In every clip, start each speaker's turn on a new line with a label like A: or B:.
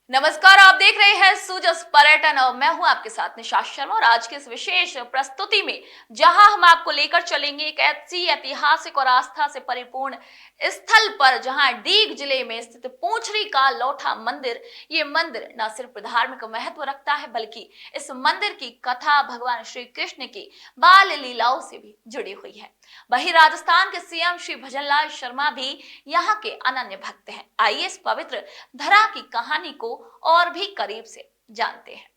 A: नमस्कार, आप देख रहे हैं सूजस पर्यटन और मैं हूं आपके साथ निशा शर्मा। और आज के इस विशेष प्रस्तुति में जहां हम आपको लेकर चलेंगे एक ऐसी ऐतिहासिक और आस्था से परिपूर्ण स्थल पर जहां डीग जिले में स्थित पूंछरी का लौठा मंदिर। ये मंदिर न सिर्फ धार्मिक महत्व रखता है बल्कि इस मंदिर की कथा भगवान श्री कृष्ण की बाल लीलाओं से भी जुड़ी हुई है। वहीं राजस्थान के सीएम श्री भजनलाल शर्मा भी यहाँ के अनन्य भक्त हैं। आइए इस पवित्र धरा की कहानी को और भी करीब से जानते हैं।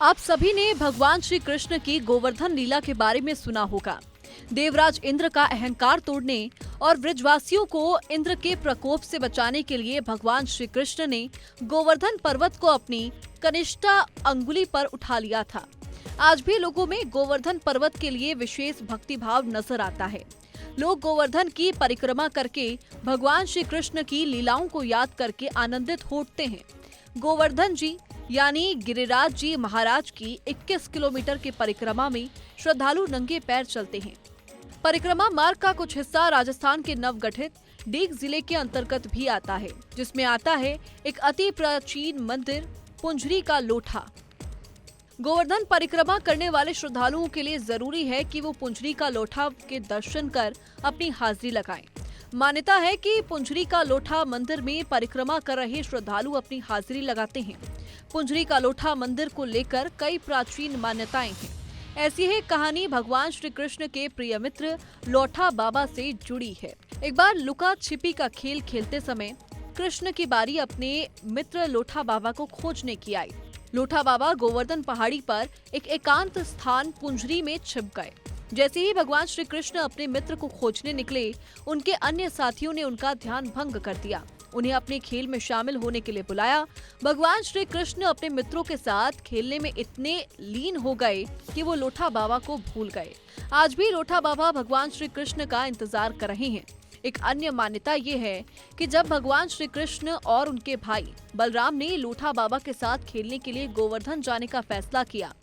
B: आप सभी ने भगवान श्री कृष्ण की गोवर्धन लीला के बारे में सुना होगा। देवराज इंद्र का अहंकार तोड़ने और ब्रजवासियों को इंद्र के प्रकोप से बचाने के लिए भगवान श्री कृष्ण ने गोवर्धन पर्वत को अपनी कनिष्ठा अंगुली पर उठा लिया था। आज भी लोगों में गोवर्धन पर्वत के लिए विशेष भक्ति भाव नजर आता है। लोग गोवर्धन की परिक्रमा करके भगवान श्री कृष्ण की लीलाओं को याद करके आनंदित होते हैं। गोवर्धन जी यानी गिरिराज जी महाराज की 21 किलोमीटर की परिक्रमा में श्रद्धालु नंगे पैर चलते हैं। परिक्रमा मार्ग का कुछ हिस्सा राजस्थान के नवगठित डीग जिले के अंतर्गत भी आता है, जिसमें आता है एक अति प्राचीन मंदिर पूंछरी का लोठा। गोवर्धन परिक्रमा करने वाले श्रद्धालुओं के लिए जरूरी है कि वो पूंछरी का लोठा के दर्शन कर अपनी हाजिरी लगाएं। मान्यता है कि पूंछरी का लोठा मंदिर में परिक्रमा कर रहे श्रद्धालु अपनी हाजिरी लगाते हैं। पूंछरी का लोठा मंदिर को लेकर कई प्राचीन मान्यताएं हैं। ऐसी ही कहानी भगवान श्री कृष्ण के प्रिय मित्र लोठा बाबा से जुड़ी है। एक बार लुका छिपी का खेल खेलते समय कृष्ण की बारी अपने मित्र लोठा बाबा को खोजने की आई। लोठा बाबा गोवर्धन पहाड़ी पर एक एकांत स्थान पूंछरी में छिप गए। जैसे ही भगवान श्री कृष्ण अपने मित्र को खोजने निकले, उनके अन्य साथियों ने उनका ध्यान भंग कर दिया। उन्हें अपने खेल में शामिल होने के लिए बुलाया। भगवान श्री कृष्ण अपने मित्रों के साथ खेलने में इतने लीन हो गए कि वो लोठा बाबा को भूल गए। आज भी लोठा बाबा भगवान श्री कृष्ण का इंतजार कर रहे हैं। एक अन्य मान्यता ये है कि जब भगवान श्री कृष्ण और उनके भाई बलराम ने लोठा बाबा के साथ खेलने के लिए गोवर्धन जाने का फैसला किया,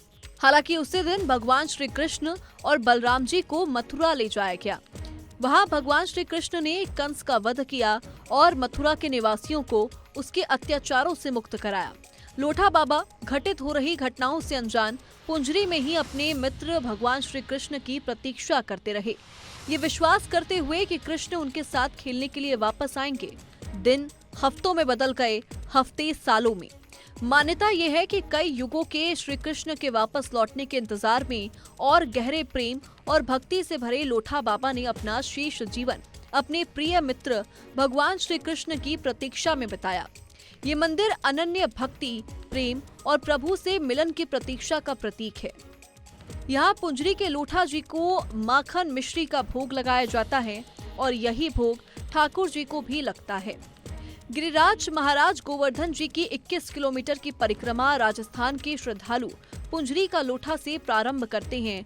B: हालांकि उसी दिन भगवान श्री कृष्ण और बलराम जी को मथुरा ले जाया गया। वहां भगवान श्री कृष्ण ने कंस का वध किया और मथुरा के निवासियों को उसके अत्याचारों से मुक्त कराया। लोठा बाबा घटित हो रही घटनाओं से अनजान पूंछरी में ही अपने मित्र भगवान श्री कृष्ण की प्रतीक्षा करते रहे, ये विश्वास करते हुए कि कृष्ण उनके साथ खेलने के लिए वापस आएंगे। दिन हफ्तों में बदल गए, हफ्ते सालों में। मान्यता ये है कि कई युगों के श्री कृष्ण के वापस लौटने के इंतजार में और गहरे प्रेम और भक्ति से भरे लोठा बाबा ने अपना शेष जीवन अपने प्रिय मित्र भगवान श्री कृष्ण की प्रतीक्षा में बिताया। ये मंदिर अनन्य भक्ति, प्रेम और प्रभु से मिलन की प्रतीक्षा का प्रतीक है। यहाँ पूंछरी के लोठा जी को माखन मिश्री का भोग लगाया जाता है और यही भोग ठाकुर जी को भी लगता है। गिरिराज महाराज गोवर्धन जी की 21 किलोमीटर की परिक्रमा राजस्थान के श्रद्धालु पूंछरी का लोठा से प्रारंभ करते हैं।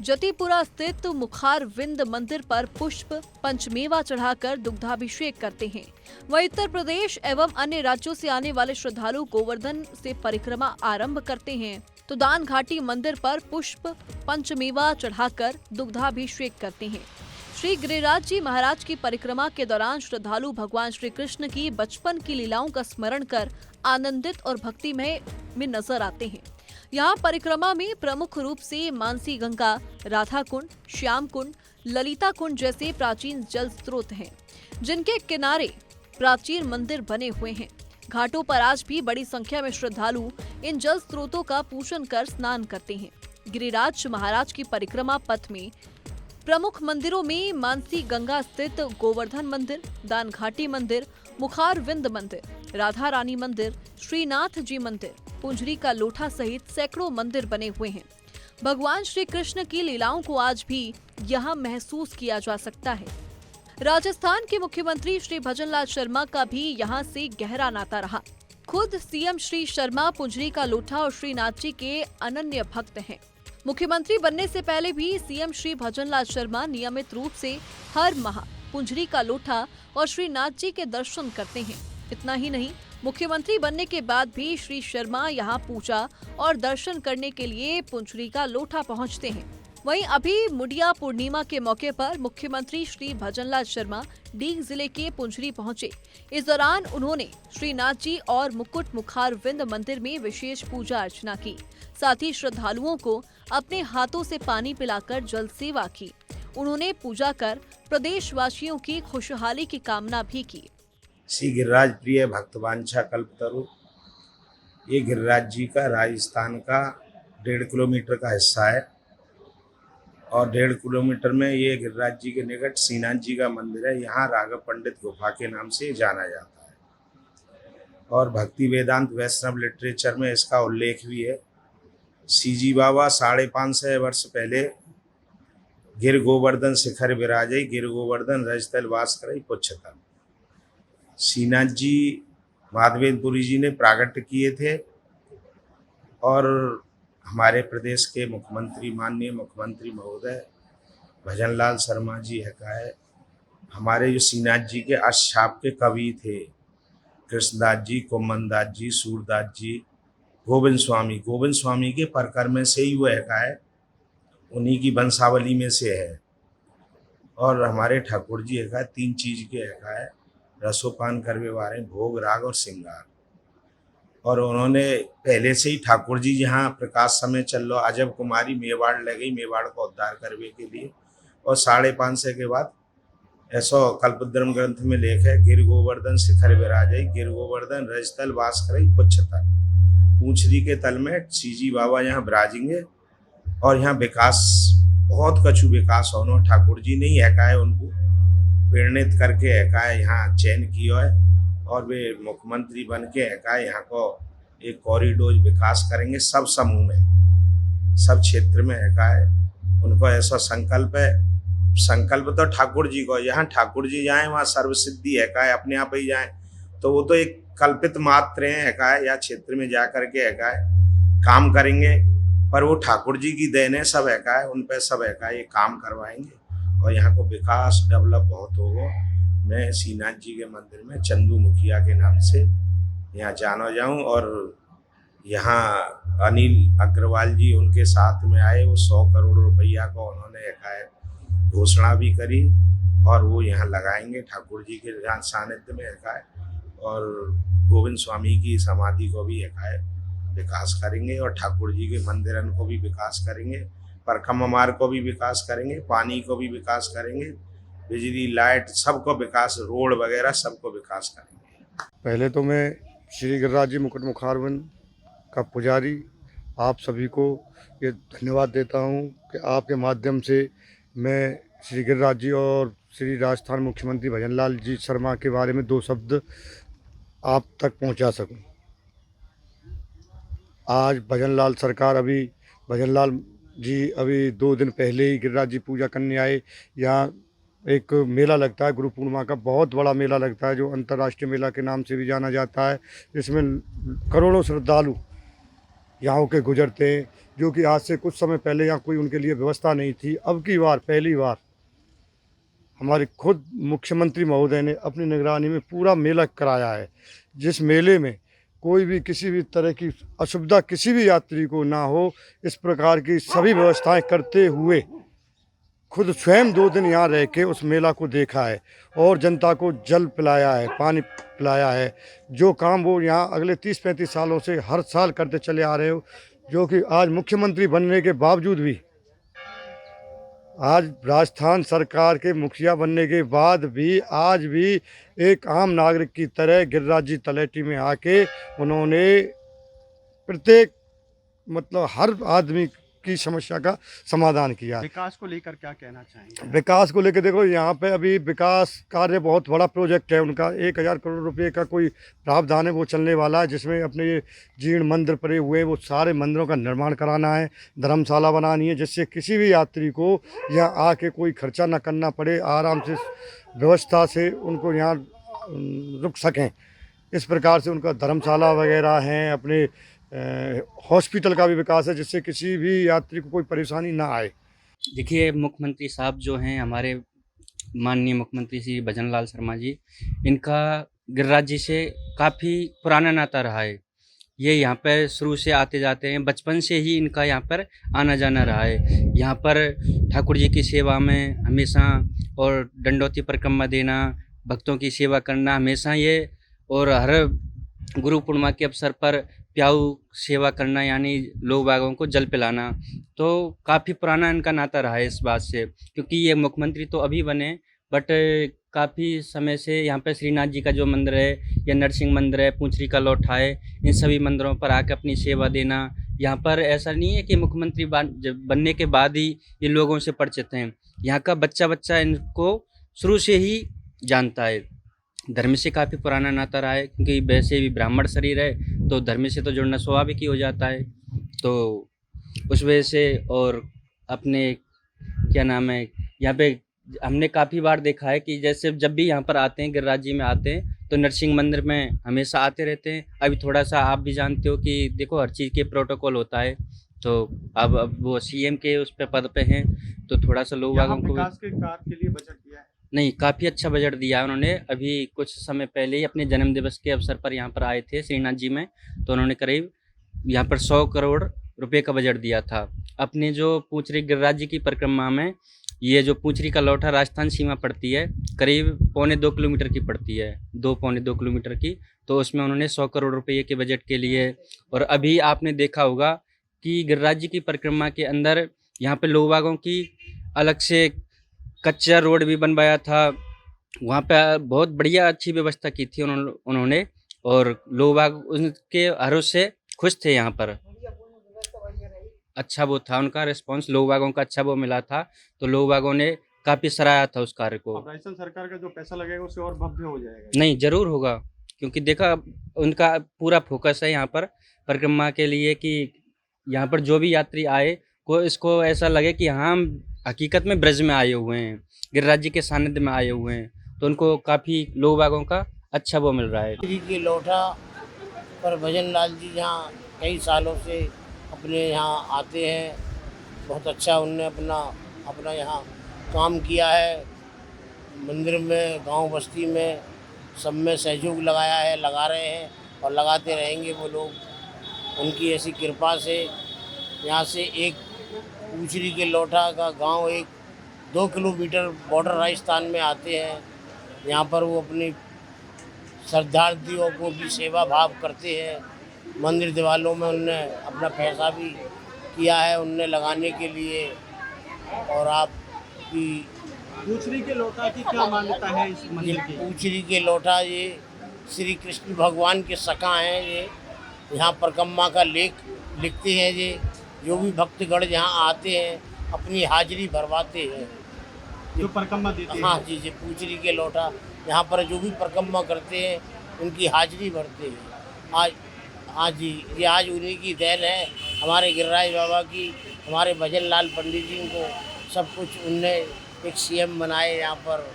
B: जतीपुरा स्थित मुखार विंद मंदिर पर पुष्प पंचमेवा चढ़ाकर दुग्धाभिषेक करते हैं। वहीं उत्तर प्रदेश एवं अन्य राज्यों से आने वाले श्रद्धालु गोवर्धन से परिक्रमा आरंभ करते हैं तो दान घाटी मंदिर पर पुष्प पंचमेवा चढ़ाकर दुग्धाभिषेक करते हैं। श्री गिरिराज जी महाराज की परिक्रमा के दौरान श्रद्धालु भगवान श्री कृष्ण की बचपन की लीलाओं का स्मरण कर आनंदित और भक्तिमय में नजर आते हैं। यहाँ परिक्रमा में प्रमुख रूप से मानसी गंगा, राधा कुंड, श्याम कुंड, ललिता कुंड जैसे प्राचीन जल स्रोत हैं, जिनके किनारे प्राचीन मंदिर बने हुए हैं। घाटों पर आज भी बड़ी संख्या में श्रद्धालु इन जल स्रोतों का पूजन कर स्नान करते हैं। गिरिराज महाराज की परिक्रमा पथ में प्रमुख मंदिरों में मानसी गंगा स्थित गोवर्धन मंदिर, दान घाटी मंदिर, मुखार विंद मंदिर, राधा रानी मंदिर, श्रीनाथ जी मंदिर, पूंछरी का लोठा सहित सैकड़ों मंदिर बने हुए हैं। भगवान श्री कृष्ण की लीलाओं को आज भी यहाँ महसूस किया जा सकता है। राजस्थान के मुख्यमंत्री श्री भजनलाल शर्मा का भी यहाँ से गहरा नाता रहा। खुद सीएम श्री शर्मा पूंछरी का लोठा और श्रीनाथ जी के अनन्य भक्त हैं। मुख्यमंत्री बनने से पहले भी सीएम श्री भजनलाल शर्मा नियमित रूप से हर माह पूंछरी का लोठा और श्रीनाथ जी के दर्शन करते हैं। इतना ही नहीं, मुख्यमंत्री बनने के बाद भी श्री शर्मा यहाँ पूजा और दर्शन करने के लिए पूंछरी का लोठा पहुँचते हैं। वहीं अभी मुडिया पूर्णिमा के मौके पर मुख्यमंत्री श्री भजनलाल शर्मा डीग जिले के पुंजरी पहुंचे। इस दौरान उन्होंने श्रीनाथ जी और मुकुट मुखारविंद मंदिर में विशेष पूजा अर्चना की। साथ ही श्रद्धालुओं को अपने हाथों से पानी पिलाकर जल सेवा की। उन्होंने पूजा कर प्रदेशवासियों की खुशहाली की कामना भी की।
C: श्री गिरिराज प्रिय भक्तवांछा कल्पतरु, ये गिरिराज जी का राजस्थान का 1.5 किलोमीटर का हिस्सा है और 1.5 किलोमीटर में ये गिरिराज जी के निकट श्रीनाथ जी का मंदिर है। यहाँ राघव पंडित गुफा के नाम से जाना जाता है और भक्ति वेदांत वैष्णव लिटरेचर में इसका उल्लेख भी है। सीजी बाबा 550 वर्ष पहले गिर गोवर्धन शिखर विराजई, गिर गोवर्धन रजतल वास करई पुच्छतम। श्रीनाथ जी माधवेंद्रपुरी जी ने प्राकट्य किए थे और हमारे प्रदेश के मुख्यमंत्री माननीय मुख्यमंत्री महोदय भजनलाल शर्मा जी है, हमारे जो श्रीनाथ जी के अष्टछाप के कवि थे, कृष्णदास जी, कुम्मनदास जी, सूरदास जी, गोविंद स्वामी के परकर में से ही वो है, उन्हीं की वंशावली में से है। और हमारे ठाकुर जी है 3 चीज के है, रसोपान करवे वाले, भोग, राग और श्रृंगार। और उन्होंने पहले से ही ठाकुर जी जहाँ प्रकाश समय चल लो अजब कुमारी मेवाड़ ले गई, मेवाड़ को उद्धार करवे के लिए। और 550 के बाद ऐसा कल्पद्रुम ग्रंथ में लेख है, गिर गोवर्धन शिखर विराजई, गिर गोवर्धन रजतल वास करई पुच्छतल। पूंछरी के तल में सीजी बाबा यहाँ विराजेंगे और यहाँ विकास, बहुत कछु विकास होना। ठाकुर जी ने ही है उनको प्रेरित करके है यहाँ चयन किया है और वे मुख्यमंत्री बन के है यहाँ को एक कॉरिडोर विकास करेंगे सब समूह में, सब क्षेत्र में है। उनको ऐसा संकल्प है, संकल्प तो ठाकुर जी को, यहाँ ठाकुर जी जाए वहाँ सर्वसिद्धि है, अपने आप ही जाए तो वो तो एक कल्पित मात्र है या क्षेत्र में जा करके है काम करेंगे, पर वो ठाकुर जी की देन है, सब है उन पे सब है ये काम करवाएंगे और यहाँ को विकास डेवलप बहुत होगा। मैं श्रीनाथ जी के मंदिर में चंदू मुखिया के नाम से यहाँ जाना जाऊँ और यहाँ अनिल अग्रवाल जी उनके साथ में आए, वो 100 करोड़ रुपया को उन्होंने घोषणा भी करी और वो यहाँ लगाएंगे ठाकुर जी के सानिध्य में और गोविंद स्वामी की समाधि को भी विकास करेंगे और ठाकुर जी के मंदिरन को भी विकास करेंगे, परखम मार्ग को भी विकास करेंगे, पानी को भी विकास करेंगे, बिजली लाइट सबको विकास, रोड वगैरह सबको विकास करेंगे।
D: पहले तो मैं श्री गिरिराज जी मुकुट मुखारविंद का पुजारी आप सभी को ये धन्यवाद देता हूँ कि आपके माध्यम से मैं श्री गिरिराज जी और श्री राजस्थान मुख्यमंत्री भजनलाल जी शर्मा के बारे में 2 शब्द आप तक पहुँचा सकूँ। आज भजनलाल जी अभी 2 दिन पहले ही गिरिराज जी पूजा करने आए। यहाँ एक मेला लगता है, गुरु पूर्णिमा का बहुत बड़ा मेला लगता है जो अंतर्राष्ट्रीय मेला के नाम से भी जाना जाता है, जिसमें करोड़ों श्रद्धालु यहाँ के गुजरते हैं, जो कि आज से कुछ समय पहले यहाँ कोई उनके लिए व्यवस्था नहीं थी। अब की बार पहली बार हमारे खुद मुख्यमंत्री महोदय ने अपनी निगरानी में पूरा मेला कराया है, जिस मेले में कोई भी किसी भी तरह की असुविधा किसी भी यात्री को ना हो, इस प्रकार की सभी व्यवस्थाएं करते हुए खुद स्वयं 2 दिन यहाँ रह के उस मेला को देखा है और जनता को जल पिलाया है, पानी पिलाया है। जो काम वो यहाँ अगले 30-35 सालों से हर साल करते चले आ रहे हो, जो कि आज मुख्यमंत्री बनने के बावजूद भी, आज राजस्थान सरकार के मुखिया बनने के बाद भी आज भी एक आम नागरिक की तरह गिरिराज जी तलेटी में आके उन्होंने प्रत्येक हर आदमी की समस्या का समाधान किया।
E: विकास को लेकर क्या कहना चाहेंगे?
D: विकास को लेकर देखो, यहाँ पे अभी विकास कार्य बहुत बड़ा प्रोजेक्ट है उनका, 1000 करोड़ रुपए का कोई प्रावधान है वो चलने वाला है, जिसमें अपने ये जीर्ण मंदिर पड़े हुए वो सारे मंदिरों का निर्माण कराना है, धर्मशाला बनानी है, जिससे किसी भी यात्री को यहाँ आके कोई खर्चा न करना पड़े, आराम से व्यवस्था से उनको यहाँ रुक सकें। इस प्रकार से उनका धर्मशाला वगैरह हैं, अपने हॉस्पिटल का भी विकास है, जिससे किसी भी यात्री को कोई परेशानी ना आए।
F: देखिए, मुख्यमंत्री साहब जो हैं हमारे माननीय मुख्यमंत्री श्री भजनलाल शर्मा जी, इनका गिरिराज जी से काफ़ी पुराना नाता रहा है। ये यहाँ पर शुरू से आते जाते हैं, बचपन से ही इनका यहाँ पर आना जाना रहा है। यहाँ पर ठाकुर जी की सेवा में हमेशा, और दंडौती परिक्रमा देना, भक्तों की सेवा करना हमेशा ये, और हर गुरु पूर्णिमा के अवसर पर प्याऊ सेवा करना, यानी लोग बागों को जल पिलाना। तो काफ़ी पुराना इनका नाता रहा है इस बात से, क्योंकि ये मुख्यमंत्री तो अभी बने, बट काफ़ी समय से यहाँ पे श्रीनाथ जी का जो मंदिर है, या नरसिंह मंदिर है, पूंछरी का लोठा है, इन सभी मंदिरों पर आकर अपनी सेवा देना। यहाँ पर ऐसा नहीं है कि मुख्यमंत्री बनने के बाद ही ये लोगों से परिचित हैं। यहाँ का बच्चा बच्चा इनको शुरू से ही जानता है। धर्म से काफ़ी पुराना नाता रहा है, क्योंकि वैसे भी ब्राह्मण शरीर है तो धर्म से तो जुड़ना स्वाभाविक ही हो जाता है। तो उस वजह से, और अपने क्या नाम है, यहाँ पे हमने काफ़ी बार देखा है कि जैसे जब भी यहाँ पर आते हैं, गिरिराज जी में आते हैं, तो नरसिंह मंदिर में हमेशा आते रहते हैं। अभी थोड़ा सा आप भी जानते हो कि देखो हर चीज़ के प्रोटोकॉल होता है, तो अब वो सीएम के उस पे पद पे हैं, तो थोड़ा सा लोग
E: यहाँ
F: वालों को
E: विकास के कार्य के लिए बजट दिया है।
F: नहीं, काफ़ी अच्छा बजट दिया है उन्होंने। अभी कुछ समय पहले ही अपने जन्म दिवस के अवसर पर यहाँ पर आए थे श्रीनाथ जी में, तो उन्होंने करीब यहाँ पर 100 करोड़ रुपए का बजट दिया था। अपने जो पूंछरी गिरिराज जी की परिक्रमा में, ये जो पूंछरी का लोठा राजस्थान सीमा पड़ती है, करीब 1.25 किलोमीटर की पड़ती है, 2.25 किलोमीटर की, तो उसमें उन्होंने 100 करोड़ रुपये के बजट के लिए। और अभी आपने देखा होगा कि गिरिराज जी की परिक्रमा के अंदर यहाँ पे लोग बागों की अलग से कच्चा रोड भी बनवाया था। वहाँ पे बहुत बढ़िया अच्छी व्यवस्था की थी उन्होंने, और लोग बाग उनके हरों से खुश थे। यहाँ पर अच्छा वो था, उनका रिस्पांस लोग बागों का अच्छा वो मिला था, तो लोग बागों ने काफ़ी सराहा था उस कार्य को।
E: अब राजस्थान सरकार का जो पैसा लगेगा उससे और भव्य हो जाएगा।
F: नहीं, ज़रूर होगा, क्योंकि देखा उनका पूरा फोकस है यहाँ पर परिक्रमा के लिए कि यहाँ पर जो भी यात्री आए को इसको ऐसा लगे कि हाँ, हम हकीकत में ब्रज में आए हुए हैं, गिरिराज जी के सानिध्य में आए हुए हैं, तो उनको काफ़ी लोग बागों का अच्छा वो मिल रहा है।
G: जी के लोठा पर भजन लाल जी यहाँ कई सालों से अपने यहाँ आते हैं। बहुत अच्छा उनने अपना यहाँ काम किया है। मंदिर में, गांव बस्ती में, सब में सहयोग लगाया है, लगा रहे हैं और लगाते रहेंगे वो लोग। उनकी ऐसी कृपा से यहाँ से एक पूंछरी के लोठा का गांव 2 किलोमीटर बॉर्डर राजस्थान में आते हैं। यहाँ पर वो अपनी श्रद्धार्थियों को भी सेवा भाव करते हैं। मंदिर दीवालों में उनने अपना पैसा भी किया है उनने लगाने के लिए। और आपकी
E: पूंछरी के लोटा की क्या मान्यता है इस मंदिर की?
G: पूंछरी के लोटा ये श्री कृष्ण भगवान के सखा हैं। ये यहाँ परिक्रमा का लेख लिखते हैं। ये जो भी भक्तगण यहाँ आते हैं अपनी हाजिरी भरवाते हैं,
E: जो परिक्रमा देते हैं।
G: हाँ जी, पूंछरी के लोटा यहाँ पर जो भी परिक्रमा करते हैं उनकी हाजिरी भरते हैं। आज हाँ जी, ये आज उन्हीं की देन है, हमारे गिरिराज बाबा की। हमारे भजन लाल पंडित जी को सब कुछ उनने एक सीएम बनाए यहाँ पर,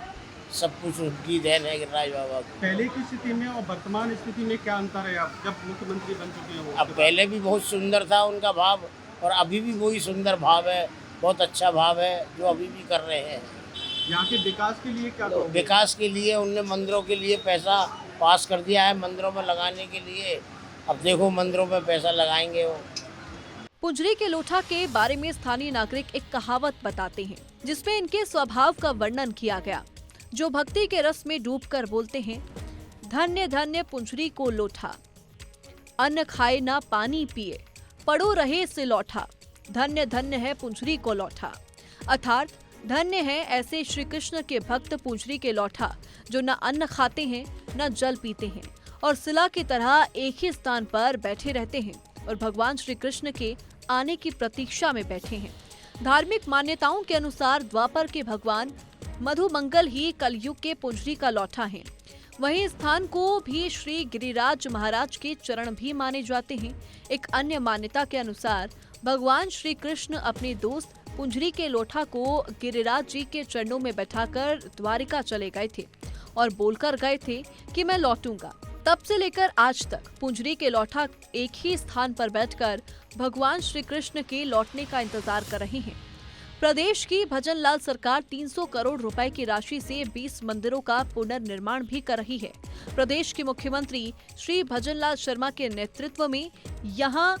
G: सब कुछ उनकी देन है गिरिराज बाबा की।
E: पहले की स्थिति में और वर्तमान स्थिति में क्या अंतर है आप जब मुख्यमंत्री बन चुके हैं?
G: अब पहले भी बहुत सुंदर था उनका भाव और अभी भी वही सुंदर भाव है, बहुत अच्छा भाव है जो अभी भी कर रहे हैं।
E: यहाँ के विकास के लिए क्या करोगे?
G: विकास के लिए उनने मंदिरों के लिए पैसा पास कर दिया है, मंदिरों में लगाने के लिए। अब देखो मंदिरों में पैसा लगाएंगे वो।
B: पूंछरी के लोठा के बारे में स्थानीय नागरिक एक कहावत बताते हैं, जिसमें इनके स्वभाव का वर्णन किया गया, जो भक्ति के रस में डूबकर बोलते हैं, धन्य धन्य पूंछरी को लोठा, अन्न खाए ना पानी पिए, पड़ो रहे से लौटा। धन्य धन्य है पूंछरी को लौटा, अर्थात धन्य है ऐसे श्री कृष्ण के भक्त पूंछरी के लौटा, जो न अन्न खाते हैं न जल पीते हैं और शिला की तरह एक ही स्थान पर बैठे रहते हैं और भगवान श्री कृष्ण के आने की प्रतीक्षा में बैठे हैं। धार्मिक मान्यताओं के अनुसार द्वापर के भगवान मधुमंगल ही कलयुग के पूंछरी का लौटा है। वहीं स्थान को भी श्री गिरिराज महाराज के चरण भी माने जाते हैं। एक अन्य मान्यता के अनुसार भगवान श्री कृष्ण अपने दोस्त पूंछरी के लोठा को गिरिराज जी के चरणों में बैठाकर द्वारिका चले गए थे और बोलकर गए थे कि मैं लौटूंगा। तब से लेकर आज तक पूंछरी के लोठा एक ही स्थान पर बैठकर भगवान श्री कृष्ण के लौटने का इंतजार कर रहे हैं। प्रदेश की भजन लाल सरकार 300 करोड़ रुपए की राशि से 20 मंदिरों का पुनर्निर्माण भी कर रही है। प्रदेश के मुख्यमंत्री श्री भजन लाल शर्मा के नेतृत्व में यहां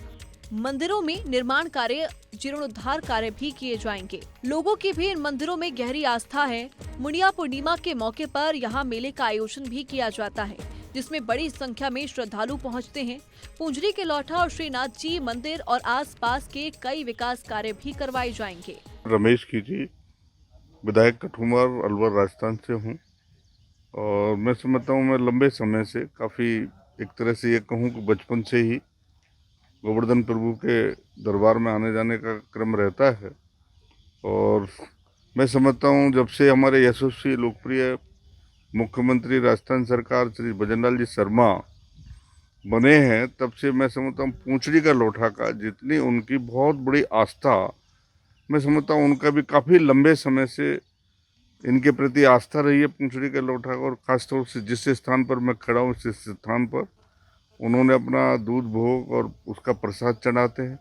B: मंदिरों में निर्माण कार्य, जीर्णोद्धार कार्य भी किए जाएंगे। लोगों की भी इन मंदिरों में गहरी आस्था है। मुंडिया पूर्णिमा के मौके पर यहां मेले का आयोजन भी किया जाता है, जिसमें बड़ी संख्या में श्रद्धालु पहुंचते हैं। पूंजरी के लौठा और श्रीनाथ जी मंदिर और आसपास के कई विकास कार्य भी करवाए जाएंगे।
H: रमेश कीजी, विधायक कठुमर अलवर राजस्थान से हूँ और मैं समझता हूँ मैं लंबे समय से काफ़ी एक तरह से ये कहूँ कि बचपन से ही गोवर्धन प्रभु के दरबार में आने जाने का क्रम रहता है। और मैं समझता हूँ जब से हमारे यशस्वी लोकप्रिय मुख्यमंत्री राजस्थान सरकार श्री भजन लाल जी शर्मा बने हैं, तब से मैं समझता हूँ पूंछड़ी का लौठा का जितनी उनकी बहुत बड़ी आस्था, मैं समझता हूँ उनका भी काफ़ी लंबे समय से इनके प्रति आस्था रही है पूंछड़ी के लौठा। और ख़ासतौर से जिस स्थान पर मैं खड़ा हूँ इस स्थान पर उन्होंने अपना दूध भोग और उसका प्रसाद चढ़ाते हैं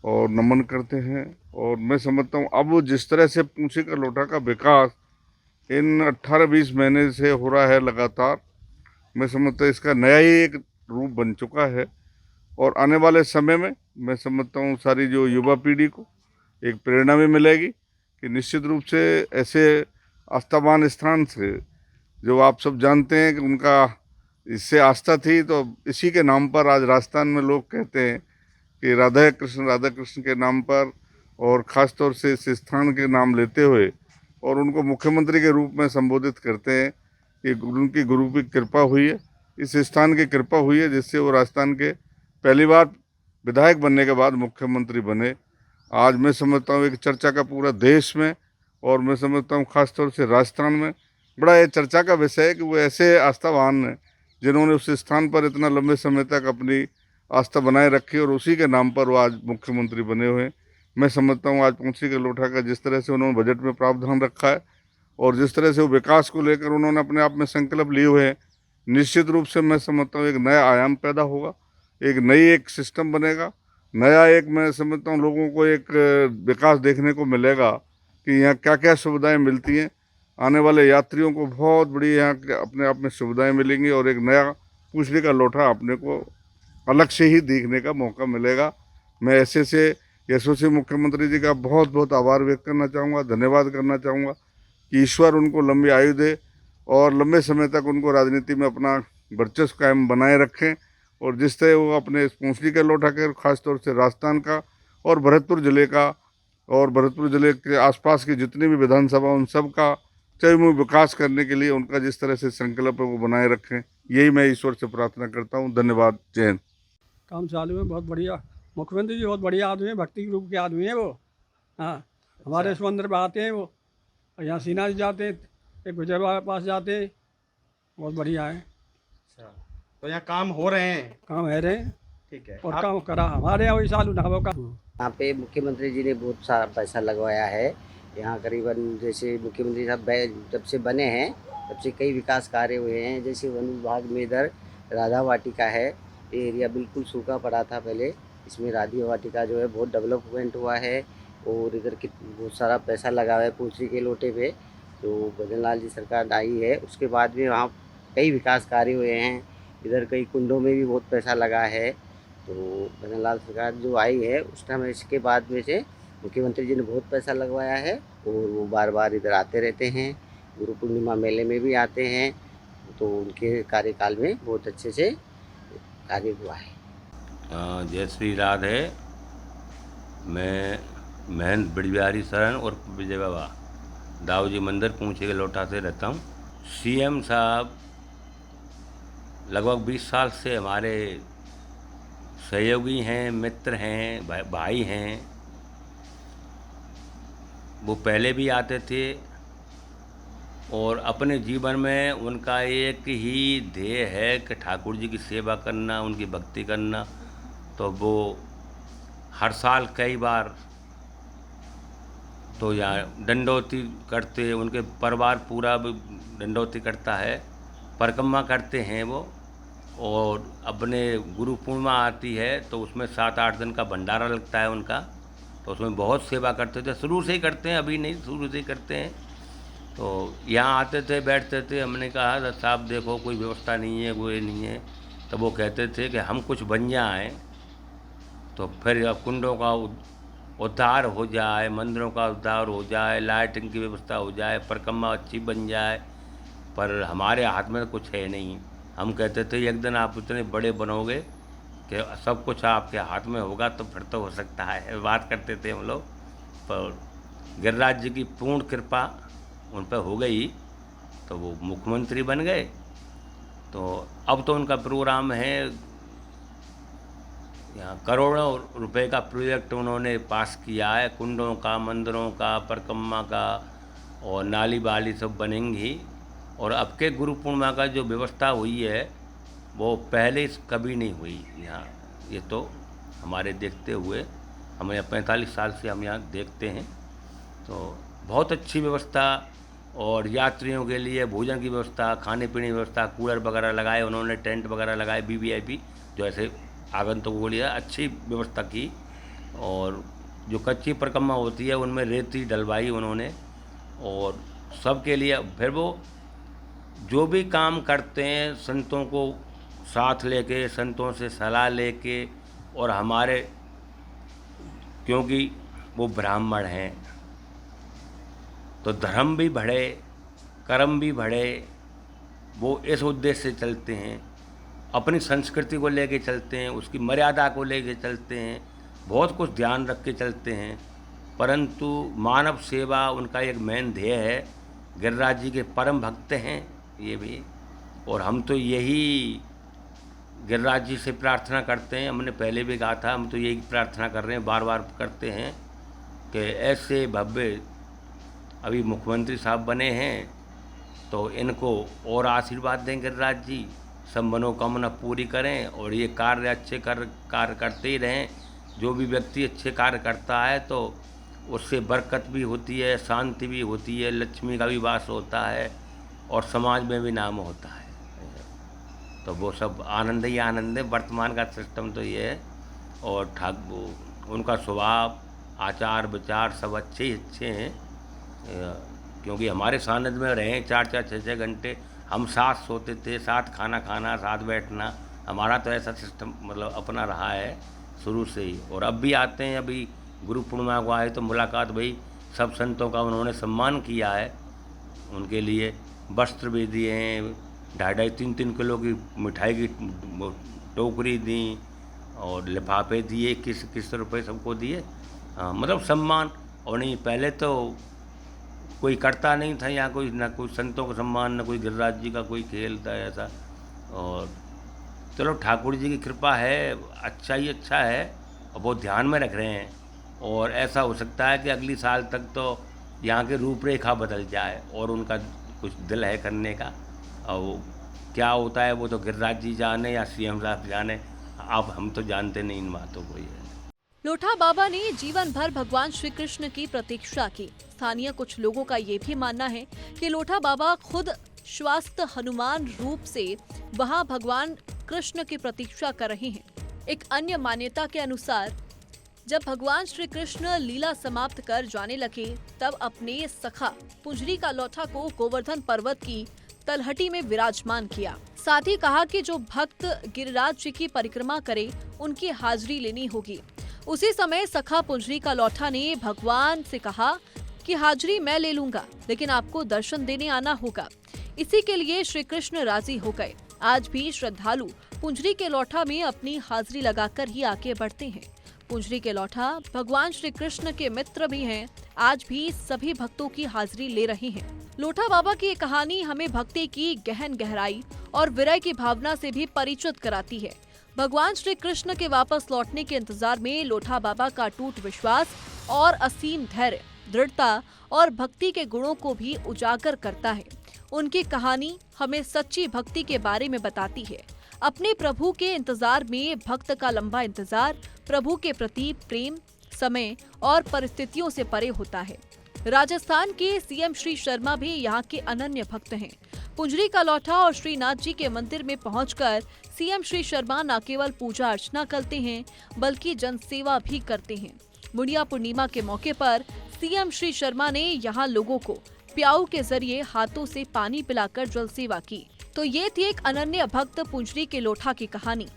H: और नमन करते हैं। और मैं समझता हूँ अब जिस तरह से पूंछड़ी का लौठा का विकास इन 18-20 महीने से हो रहा है लगातार, मैं समझता हूँ इसका नया ही एक रूप बन चुका है। और आने वाले समय में मैं समझता हूँ सारी जो युवा पीढ़ी को एक प्रेरणा भी मिलेगी कि निश्चित रूप से ऐसे आस्थावान स्थान से जो आप सब जानते हैं कि उनका इससे आस्था थी, तो इसी के नाम पर आज राजस्थान में लोग कहते हैं कि राधा कृष्ण के नाम पर और ख़ास तौर से इस स्थान के नाम लेते हुए और उनको मुख्यमंत्री के रूप में संबोधित करते हैं कि उनकी गुरु की कृपा हुई है, इस स्थान की कृपा हुई है जिससे वो राजस्थान के पहली बार विधायक बनने के बाद मुख्यमंत्री बने। आज मैं समझता हूँ एक चर्चा का पूरा देश में और मैं समझता हूँ ख़ासतौर से राजस्थान में बड़ा ये चर्चा का विषय है कि वो ऐसे आस्थावान हैं जिन्होंने उस स्थान पर इतना लंबे समय तक अपनी आस्था बनाए रखी और उसी के नाम पर वो आज मुख्यमंत्री बने हुए हैं। मैं समझता हूँ आज पूंछड़ी के लौठा का जिस तरह से उन्होंने बजट में प्रावधान रखा है और जिस तरह से वो विकास को लेकर उन्होंने अपने आप में संकल्प लिए हुए हैं, निश्चित रूप से मैं समझता हूँ एक नया आयाम पैदा होगा, एक नई एक सिस्टम बनेगा, नया एक मैं समझता हूँ लोगों को एक विकास देखने को मिलेगा कि यहाँ क्या क्या सुविधाएं मिलती हैं। आने वाले यात्रियों को बहुत बड़ी यहाँ अपने आप में सुविधाएं मिलेंगी और एक नया पूंछड़ी का लौठा अपने को अलग से ही देखने का मौका मिलेगा। मैं ऐसे से यशस्वी मुख्यमंत्री जी का बहुत बहुत आभार व्यक्त करना चाहूँगा, धन्यवाद करना चाहूँगा कि ईश्वर उनको लंबी आयु दे और लंबे समय तक उनको राजनीति में अपना वर्चस्व कायम बनाए रखें। और जिस तरह वो अपने पूंछड़ी के लौठा के खासतौर से राजस्थान का और भरतपुर ज़िले का और भरतपुर ज़िले के आसपास की जितनी भी विधानसभा उन सब का चहुमुखी विकास करने के लिए उनका जिस तरह से संकल्प है वो बनाए रखें, यही मैं ईश्वर से प्रार्थना करता हूँ। धन्यवाद। जय हिंद।
E: काम चालू है, बहुत बढ़िया। मुख्यमंत्री जी बहुत बढ़िया आदमी है, भक्ति के रूप के आदमी है वो। हाँ, हमारे इस मंदिर पर आते हैं वो, और यहाँ सीना जाते हैं, एक विजय बाबा के पास जाते हैं, बहुत बढ़िया है।
I: तो यहाँ काम हो रहे हैं?
E: काम है रहे,
I: ठीक है।
E: और काम करा हमारे यहाँ वही साल उठाव का।
G: यहाँ पे मुख्यमंत्री जी ने बहुत सारा पैसा लगवाया है। यहाँ करीबन जैसे मुख्यमंत्री साहब जब से बने हैं तब से कई विकास कार्य हुए हैं। जैसे वन विभाग में इधर राधा वाटिका है, ये एरिया बिल्कुल सूखा पड़ा था पहले, इसमें राधा वाटिका जो है बहुत डेवलपमेंट हुआ है। और इधर बहुत सारा पैसा लगा हुआ है पूंछड़ी के लोटे पे, तो भजन लाल जी सरकार आई है उसके बाद भी वहाँ कई विकास कार्य हुए हैं। इधर कई कुंडों में भी बहुत पैसा लगा है। तो भजन लाल सरकार जो आई है उस टाइम इसके बाद में से मुख्यमंत्री जी ने बहुत पैसा लगवाया है और वो बार बार इधर आते रहते हैं, गुरु पूर्णिमा मेले में भी आते हैं। तो उनके कार्यकाल में बहुत अच्छे से कार्य हुआ है।
J: जय श्री राधे। मैं महंत बिड़बिहारी शरण और विजय बाबा दाऊ जी मंदिर पूंछड़ी के लौठा से रहता हूँ। सीएम साहब लगभग 20 साल से हमारे सहयोगी हैं, मित्र हैं, भाई हैं। वो पहले भी आते थे और अपने जीवन में उनका एक ही ध्येय है कि ठाकुर जी की सेवा करना, उनकी भक्ति करना। तो वो हर साल कई बार तो यहाँ दंडौती करते, उनके परिवार पूरा दंडौती करता है, परिक्रमा करते हैं वो। और अपने गुरु पूर्णिमा आती है तो उसमें 7-8 दिन का भंडारा लगता है उनका तो उसमें बहुत सेवा करते थे, शुरू से ही करते हैं, अभी नहीं, शुरू से ही करते हैं। तो यहाँ आते थे, बैठते थे, हमने कहा साहब देखो कोई व्यवस्था नहीं है, कोई नहीं है। तो वो कहते थे कि हम कुछ बन जाएँ तो फिर कुंडों का उद्धार हो जाए, मंदिरों का उद्धार हो जाए, लाइटिंग की व्यवस्था हो जाए, परिक्रमा अच्छी बन जाए, पर हमारे हाथ में कुछ है नहीं। हम कहते थे एक दिन आप इतने बड़े बनोगे कि सब कुछ आपके हाथ में होगा तो फिर तो हो सकता है, बात करते थे हम लोग। पर गिरिराज जी की पूर्ण कृपा उन पर हो गई तो वो मुख्यमंत्री बन गए। तो अब तो उनका प्रोग्राम है, यहाँ करोड़ों रुपए का प्रोजेक्ट उन्होंने पास किया है, कुंडों का, मंदिरों का, परिक्रमा का, और नाली बाली सब बनेंगी। और अब के गुरु पूर्णिमा का जो व्यवस्था हुई है वो पहले कभी नहीं हुई यहाँ। ये तो हमारे देखते हुए, हमें 45 साल से हम यहाँ देखते हैं, तो बहुत अच्छी व्यवस्था। और यात्रियों के लिए भोजन की व्यवस्था, खाने पीने की व्यवस्था, कूलर वगैरह लगाए उन्होंने, टेंट वगैरह लगाए, वीवीआईपी जो ऐसे आगंतुकों को लिए अच्छी व्यवस्था की। और जो कच्ची परिक्रमा होती है उनमें रेती डलवाई उन्होंने, और सबके लिए। फिर वो जो भी काम करते हैं संतों को साथ लेके, संतों से सलाह लेके, और हमारे क्योंकि वो ब्राह्मण हैं तो धर्म भी बढ़े, कर्म भी बढ़े, वो इस उद्देश्य से चलते हैं, अपनी संस्कृति को लेके चलते हैं, उसकी मर्यादा को लेके चलते हैं, बहुत कुछ ध्यान रख के चलते हैं। परंतु मानव सेवा उनका एक मेन ध्येय है। गिरिराज जी के परम भक्त हैं ये भी, और हम तो यही गिरिराज जी से प्रार्थना करते हैं। हमने पहले भी कहा था, हम तो यही प्रार्थना कर रहे हैं, बार बार करते हैं कि ऐसे भव्य अभी मुख्यमंत्री साहब बने हैं तो इनको और आशीर्वाद दें गिरिराज जी, सब मनोकामना पूरी करें, और ये कार्य अच्छे कार्य करते ही रहें। जो भी व्यक्ति अच्छे कार्य करता है तो उससे बरकत भी होती है, शांति भी होती है, लक्ष्मी का भी वास होता है, और समाज में भी नाम होता है। तो वो सब आनंद ही आनंद है। वर्तमान का सिस्टम तो ये है। और उनका स्वभाव, आचार विचार सब अच्छे ही अच्छे हैं, क्योंकि हमारे सानिध्य में रहे 4-4, 6-6 घंटे। हम साथ सोते थे, साथ खाना खाना, साथ बैठना, हमारा तो ऐसा सिस्टम मतलब अपना रहा है शुरू से ही। और अब भी आते हैं, अभी गुरु पूर्णिमा को आए तो मुलाकात भई, सब संतों का उन्होंने सम्मान किया है, उनके लिए वस्त्र भी दिए हैं, 2.5, 3 किलो की मिठाई की टोकरी दी, और लिफाफे दिए, किस रुपए सबको दिए। मतलब सम्मान। और नहीं, पहले तो कोई करता नहीं था यहाँ, कोई ना कोई संतों का सम्मान, ना कोई गिरिराज जी का कोई खेल था ऐसा। और चलो ठाकुर जी की कृपा है, अच्छा ही अच्छा है, और बहुत ध्यान में रख रहे हैं। और ऐसा हो सकता है कि अगली साल तक तो यहाँ की रूपरेखा बदल जाए, और उनका कुछ दिल है करने का। और वो क्या होता है वो तो गिरिराज जी जाने या सीएम साहब जाने, अब हम तो जानते नहीं इन बातों को। ये
B: लोठा बाबा ने जीवन भर भगवान श्री कृष्ण की प्रतीक्षा की। स्थानीय कुछ लोगों का ये भी मानना है कि लोठा बाबा खुद श्वास्त हनुमान रूप से वहां भगवान कृष्ण की प्रतीक्षा कर रहे हैं। एक अन्य मान्यता के अनुसार जब भगवान श्री कृष्ण लीला समाप्त कर जाने लगे, तब अपने सखा पुंजरी का लौठा को गोवर्धन पर्वत की तलहटी में विराजमान किया। साथ ही कहा कि जो भक्त गिरिराज जी की परिक्रमा करे उनकी हाजिरी लेनी होगी। उसी समय सखा पुंजरी का लौठा ने भगवान से कहा कि हाजिरी मैं ले लूंगा, लेकिन आपको दर्शन देने आना होगा। इसी के लिए श्री कृष्ण राजी हो गए। आज भी श्रद्धालु पुंजरी के लौठा में अपनी हाजिरी लगाकर ही आगे बढ़ते हैं। पुंजरी के लौठा भगवान श्री कृष्ण के मित्र भी हैं। आज भी सभी भक्तों की हाजिरी ले रहे हैं। लोठा बाबा की ये कहानी हमें भक्ति की गहन गहराई और विरय की भावना से भी परिचित कराती है। भगवान श्री कृष्ण के वापस लौटने के इंतजार में लोठा बाबा का अटूट विश्वास और असीम धैर्य, दृढ़ता और भक्ति के गुणों को भी उजागर करता है। उनकी कहानी हमें सच्ची भक्ति के बारे में बताती है। अपने प्रभु के इंतजार में भक्त का लंबा इंतजार प्रभु के प्रति प्रेम, समय और परिस्थितियों से परे होता है। राजस्थान के सीएम श्री शर्मा भी यहाँ के अनन्य भक्त हैं। पुंजरी का लौठा और श्रीनाथ जी के मंदिर में पहुंचकर सीएम श्री शर्मा न केवल पूजा अर्चना करते हैं, बल्कि जनसेवा भी करते हैं। मुड़िया पूर्णिमा के मौके पर सीएम श्री शर्मा ने यहाँ लोगों को प्याऊ के जरिए हाथों से पानी पिलाकर जल सेवा की। तो ये थी एक अनन्य भक्त पुंजरी के लोठा की कहानी,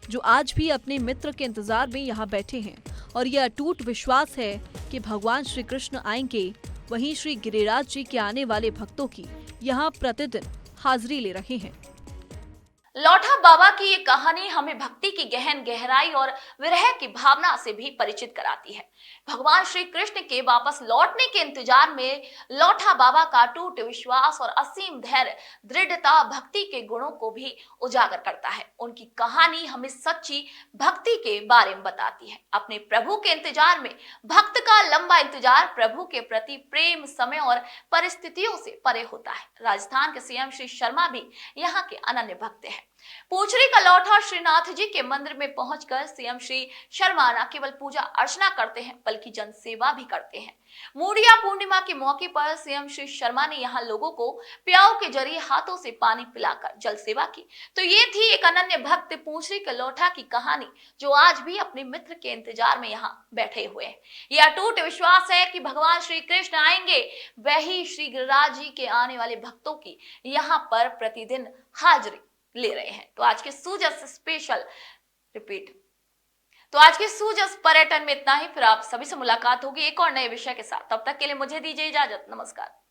B: जो आज भी अपने मित्र के इंतजार में यहाँ बैठे हैं और यह अटूट विश्वास है कि भगवान श्री कृष्ण आएंगे। वहीं श्री गिरिराज जी के आने वाले भक्तों की यहाँ प्रतिदिन हाजिरी ले रहे हैं।
A: लौठा बाबा की ये कहानी हमें भक्ति की गहन गहराई और विरह की भावना से भी परिचित कराती है। भगवान श्री कृष्ण के वापस लौटने के इंतजार में लौठा बाबा का अटूट विश्वास और असीम धैर्य, दृढ़ता भक्ति के गुणों को भी उजागर करता है। उनकी कहानी हमें सच्ची भक्ति के बारे में बताती है। अपने प्रभु के इंतजार में भक्त का लंबा इंतजार प्रभु के प्रति प्रेम, समय और परिस्थितियों से परे होता है। राजस्थान के सीएम श्री शर्मा भी यहाँ के अनन्य भक्त हैं। पूंचरी का लौठा श्रीनाथ जी के मंदिर में पहुंचकर सीएम श्री शर्मा न केवल पूजा अर्चना करते हैं बल्कि जन सेवा भी करते हैं। मुड़िया पूर्णिमा के मौके पर सीएम श्री शर्मा ने यहाँ लोगों को प्याऊ के जरिए हाथों से पानी पिलाकर जल सेवा की। तो ये थी एक अनन्य भक्त पूंचरी के लौठा की कहानी, जो आज भी अपने मित्र के इंतजार में यहाँ बैठे हुए हैं। ये अटूट विश्वास है कि भगवान श्री कृष्ण आएंगे, वही श्री गिरिराज जी के आने वाले भक्तों की यहाँ पर प्रतिदिन हाजिरी ले रहे हैं। तो आज के सूजस स्पेशल तो आज के सूजस पर्यटन में इतना ही। फिर आप सभी से मुलाकात होगी एक और नए विषय के साथ। तब तक के लिए मुझे दीजिए इजाजत। नमस्कार।